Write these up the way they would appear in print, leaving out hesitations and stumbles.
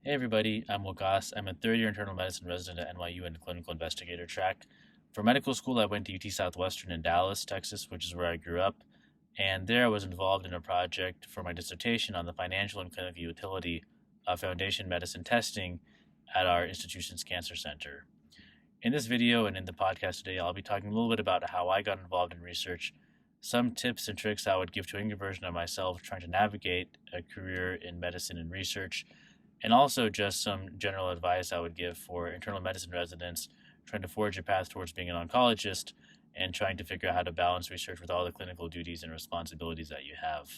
Hey everybody, I'm Waqas. I'm a third year internal medicine resident at NYU in the clinical investigator track. For medical school, I went to UT Southwestern in Dallas, Texas, which is where I grew up. And there I was involved in a project for my dissertation on the financial and clinical utility of foundation medicine testing at our institution's cancer center. In this video and in the podcast today, I'll be talking a little bit about how I got involved in research, some tips and tricks I would give to a younger version of myself trying to navigate a career in medicine and research, and also just some general advice I would give for internal medicine residents trying to forge a path towards being an oncologist and trying to figure out how to balance research with all the clinical duties and responsibilities that you have.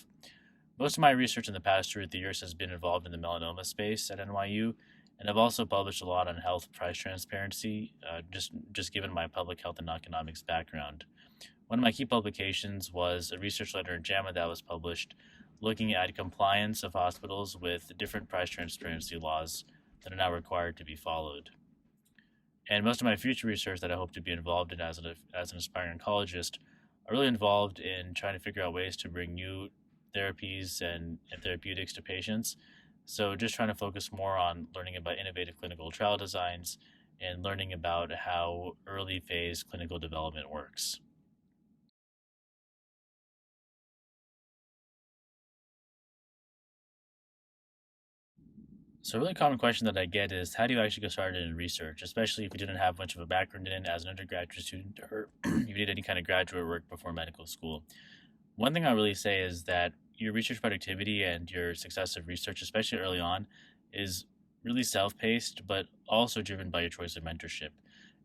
Most of my research in the past 2 or 3 years has been involved in the melanoma space at NYU, and I've also published a lot on health price transparency, just given my public health and economics background. One of my key publications was a research letter in JAMA that was published looking at compliance of hospitals with different price transparency laws that are now required to be followed. And most of my future research that I hope to be involved in as an aspiring oncologist are really involved in trying to figure out ways to bring new therapies and therapeutics to patients. So just trying to focus more on learning about innovative clinical trial designs and learning about how early phase clinical development works. So a really common question that I get is how do you actually get started in research, especially if you didn't have much of a background in it as an undergraduate student or you did any kind of graduate work before medical school. One thing I really say is that your research productivity and your success of research, especially early on, is really self-paced, but also driven by your choice of mentorship.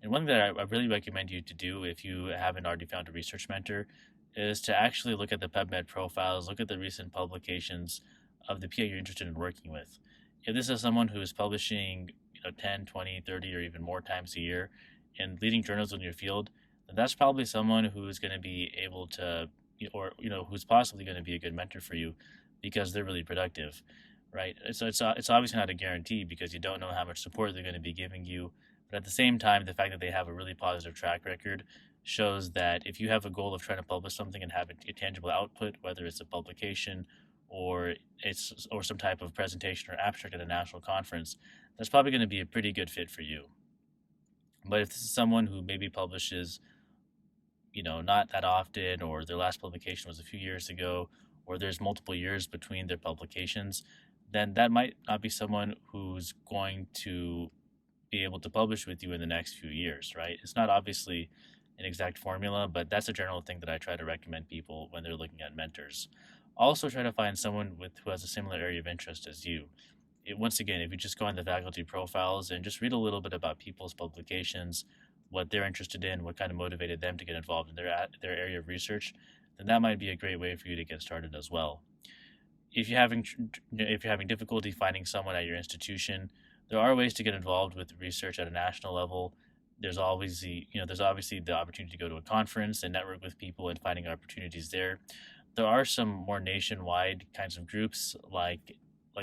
And one thing that I really recommend you to do if you haven't already found a research mentor is to actually look at the PubMed profiles, look at the recent publications of the PA you're interested in working with. If this is someone who is publishing 10, 20, 30, or even more times a year in leading journals in your field, then that's probably someone who is going to be able to, or who's possibly going to be a good mentor for you because they're really productive, right? So it's obviously not a guarantee because you don't know how much support they're going to be giving you, but at the same time, the fact that they have a really positive track record shows that if you have a goal of trying to publish something and have a tangible output, whether it's a publication or some type of presentation or abstract at a national conference, that's probably going to be a pretty good fit for you. But if this is someone who maybe publishes, not that often, or their last publication was a few years ago, or there's multiple years between their publications, then that might not be someone who's going to be able to publish with you in the next few years, right? It's not obviously an exact formula, but that's a general thing that I try to recommend people when they're looking at mentors. Also, try to find someone who has a similar area of interest as you. Once again, if you just go on the faculty profiles and just read a little bit about people's publications, what they're interested in, what kind of motivated them to get involved in their area of research, then that might be a great way for you to get started as well. If you're having difficulty finding someone at your institution, there are ways to get involved with research at a national level. There's obviously the opportunity to go to a conference and network with people and finding opportunities there. There are some more nationwide kinds of groups like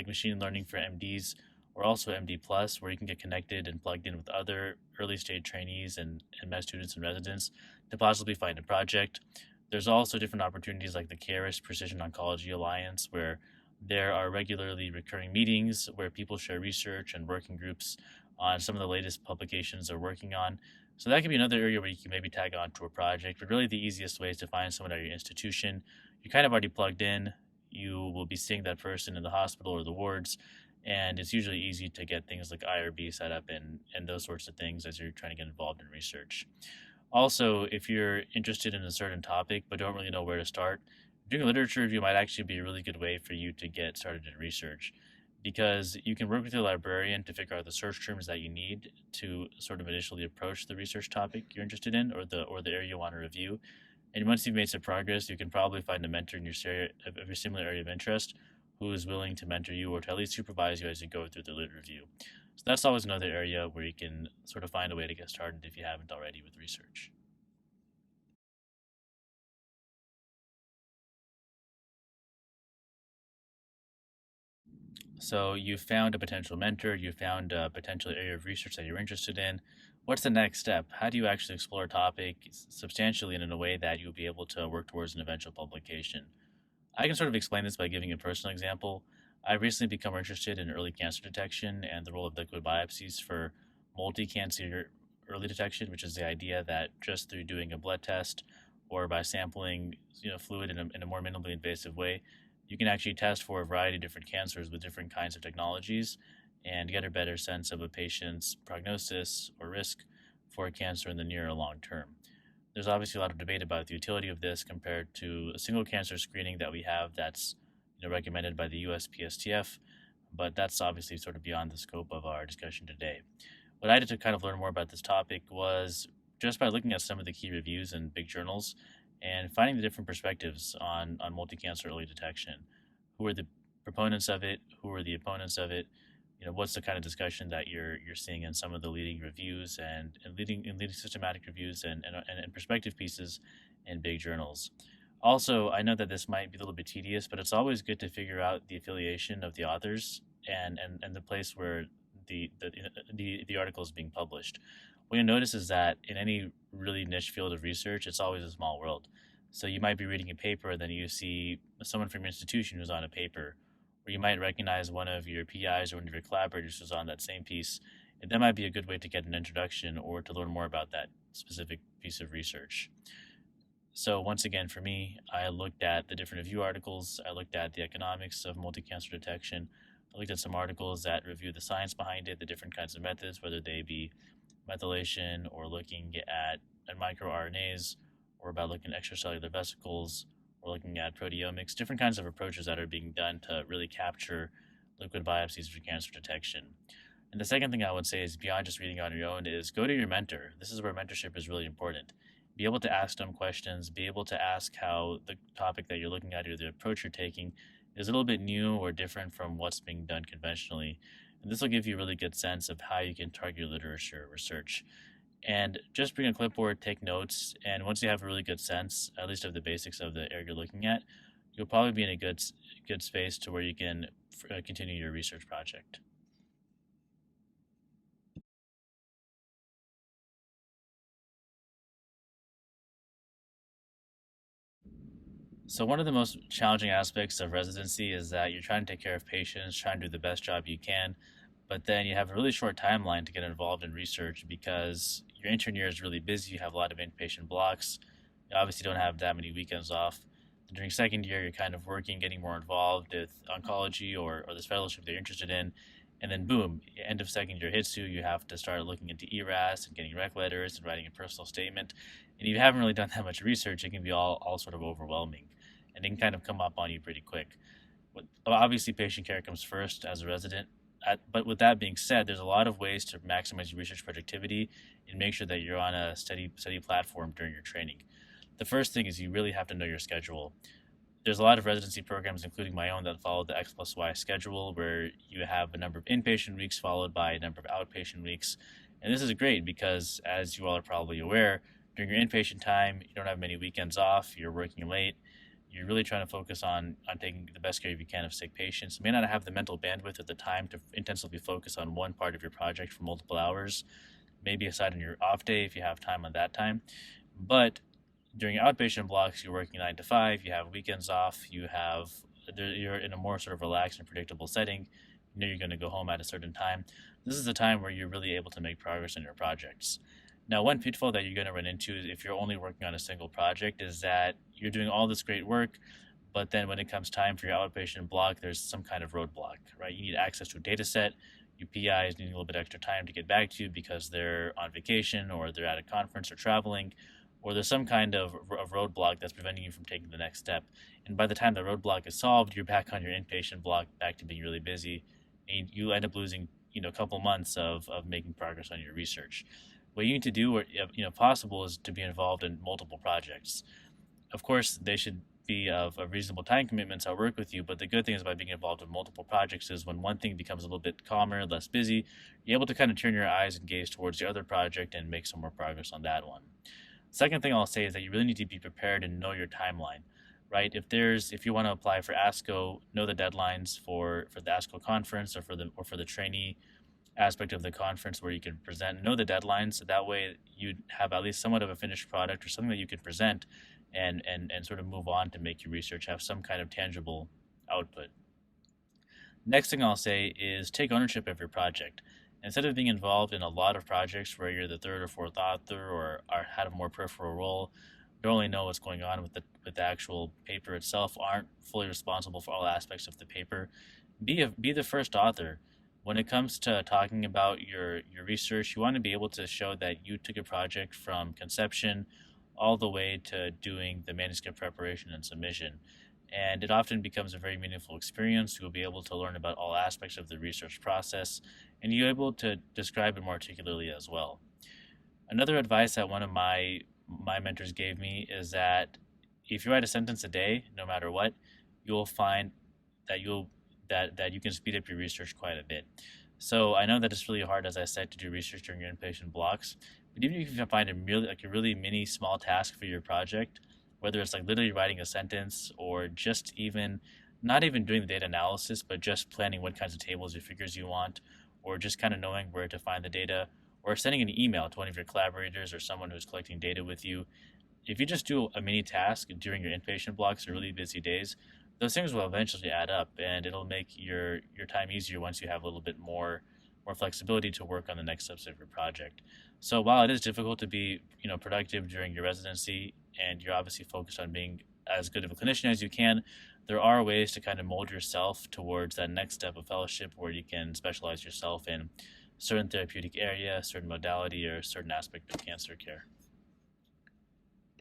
machine learning for MDs or also MD Plus, where you can get connected and plugged in with other early stage trainees and med students and residents to possibly find a project. There's also different opportunities like the CARIS Precision Oncology Alliance, where there are regularly recurring meetings where people share research and working groups on some of the latest publications they're working on. So that could be another area where you can maybe tag on to a project. But really, the easiest way is to find someone at your institution. You're kind of already plugged in. You will be seeing that person in the hospital or the wards, and it's usually easy to get things like IRB set up and those sorts of things as you're trying to get involved in research. Also, if you're interested in a certain topic but don't really know where to start, doing a literature review might actually be a really good way for you to get started in research because you can work with your librarian to figure out the search terms that you need to sort of initially approach the research topic you're interested in or the area you want to review. And once you've made some progress, you can probably find a mentor in your similar area of interest who is willing to mentor you or to at least supervise you as you go through the lit review. So that's always another area where you can sort of find a way to get started if you haven't already with research. So you found a potential mentor, you found a potential area of research that you're interested in. What's the next step? How do you actually explore a topic substantially and in a way that you'll be able to work towards an eventual publication? I can sort of explain this by giving a personal example. I recently become interested in early cancer detection and the role of liquid biopsies for multi-cancer early detection, which is the idea that just through doing a blood test or by sampling fluid in a more minimally invasive way, you can actually test for a variety of different cancers with different kinds of technologies and get a better sense of a patient's prognosis or risk for cancer in the near or long term. There's obviously a lot of debate about the utility of this compared to a single cancer screening that we have that's recommended by the USPSTF, but that's obviously sort of beyond the scope of our discussion today. What I did to kind of learn more about this topic was just by looking at some of the key reviews in big journals and finding the different perspectives on multi-cancer early detection. Who are the proponents of it? Who are the opponents of it? What's the kind of discussion that you're seeing in some of the leading reviews and leading systematic reviews and perspective pieces in big journals. Also, I know that this might be a little bit tedious, but it's always good to figure out the affiliation of the authors and the place where the article is being published. What you'll notice is that in any really niche field of research, it's always a small world. So you might be reading a paper, then you see someone from your institution who's on a paper, or you might recognize one of your PIs or one of your collaborators who's on that same piece. And that might be a good way to get an introduction or to learn more about that specific piece of research. So once again, for me, I looked at the different review articles. I looked at the economics of multi-cancer detection. I looked at some articles that review the science behind it, the different kinds of methods, whether they be methylation or looking at microRNAs or about looking at extracellular vesicles or looking at proteomics, different kinds of approaches that are being done to really capture liquid biopsies for cancer detection. And the second thing I would say is beyond just reading on your own is go to your mentor. This is where mentorship is really important. Be able to ask them questions, be able to ask how the topic that you're looking at or the approach you're taking is a little bit new or different from what's being done conventionally. And this will give you a really good sense of how you can target your literature research. And just bring a clipboard, take notes, and once you have a really good sense, at least of the basics of the area you're looking at, you'll probably be in a good space to where you can continue your research project. So one of the most challenging aspects of residency is that you're trying to take care of patients, trying to do the best job you can, but then you have a really short timeline to get involved in research because your intern year is really busy. You have a lot of inpatient blocks. You obviously don't have that many weekends off. And during second year, you're kind of working, getting more involved with oncology or this fellowship that you're interested in. And then boom, end of second year hits you. You have to start looking into ERAS and getting rec letters and writing a personal statement. And if you haven't really done that much research, it can be all sort of overwhelming and it can kind of come up on you pretty quick. Obviously, patient care comes first as a resident. But with that being said, there's a lot of ways to maximize your research productivity and make sure that you're on a steady platform during your training. The first thing is you really have to know your schedule. There's a lot of residency programs, including my own, that follow the X plus Y schedule, where you have a number of inpatient weeks followed by a number of outpatient weeks. And this is great because, as you all are probably aware, during your inpatient time, you don't have many weekends off, you're working late, you're really trying to focus on taking the best care you can of sick patients. You may not have the mental bandwidth at the time to intensively focus on one part of your project for multiple hours, maybe aside on your off day if you have time on that time. But during outpatient blocks, you're working 9 to 5, you have weekends off, you're in a more sort of relaxed and predictable setting. You know you're going to go home at a certain time. This is the time where you're really able to make progress in your projects. Now, one pitfall that you're going to run into if you're only working on a single project is that you're doing all this great work, but then when it comes time for your outpatient block, there's some kind of roadblock, right? You need access to a data set. Your PIs need a little bit extra time to get back to you because they're on vacation or they're at a conference or traveling, or there's some kind of roadblock that's preventing you from taking the next step. And by the time the roadblock is solved, you're back on your inpatient block, back to being really busy, and you end up losing a couple months of making progress on your research. What you need to do, or possible, is to be involved in multiple projects. Of course, they should be of reasonable time commitments. I'll work with you, but the good thing is by being involved in multiple projects is when one thing becomes a little bit calmer, less busy, you're able to kind of turn your eyes and gaze towards the other project and make some more progress on that one. Second thing I'll say is that you really need to be prepared and know your timeline, right? If you want to apply for ASCO, know the deadlines for the ASCO conference or for the trainee aspect of the conference where you can present, know the deadlines, so that way you have at least somewhat of a finished product or something that you can present and sort of move on to make your research have some kind of tangible output. Next thing I'll say is take ownership of your project. Instead of being involved in a lot of projects where you're the third or fourth author or have a more peripheral role, don't really know what's going on with the actual paper itself, aren't fully responsible for all aspects of the paper, be the first author. When it comes to talking about your research, you want to be able to show that you took a project from conception all the way to doing the manuscript preparation and submission. And it often becomes a very meaningful experience. You'll be able to learn about all aspects of the research process, and you're able to describe it more articulately as well. Another advice that one of my mentors gave me is that if you write a sentence a day, no matter what, you'll find that that you can speed up your research quite a bit. So I know that it's really hard, as I said, to do research during your inpatient blocks. But even if you can find a really mini small task for your project, whether it's like literally writing a sentence or just even not even doing the data analysis, but just planning what kinds of tables or figures you want, or just kind of knowing where to find the data, or sending an email to one of your collaborators or someone who's collecting data with you. If you just do a mini task during your inpatient blocks or really busy days, those things will eventually add up, and it'll make your time easier once you have a little bit more flexibility to work on the next steps of your project. So while it is difficult to be productive during your residency, and you're obviously focused on being as good of a clinician as you can, there are ways to kind of mold yourself towards that next step of fellowship where you can specialize yourself in certain therapeutic area, certain modality, or certain aspect of cancer care.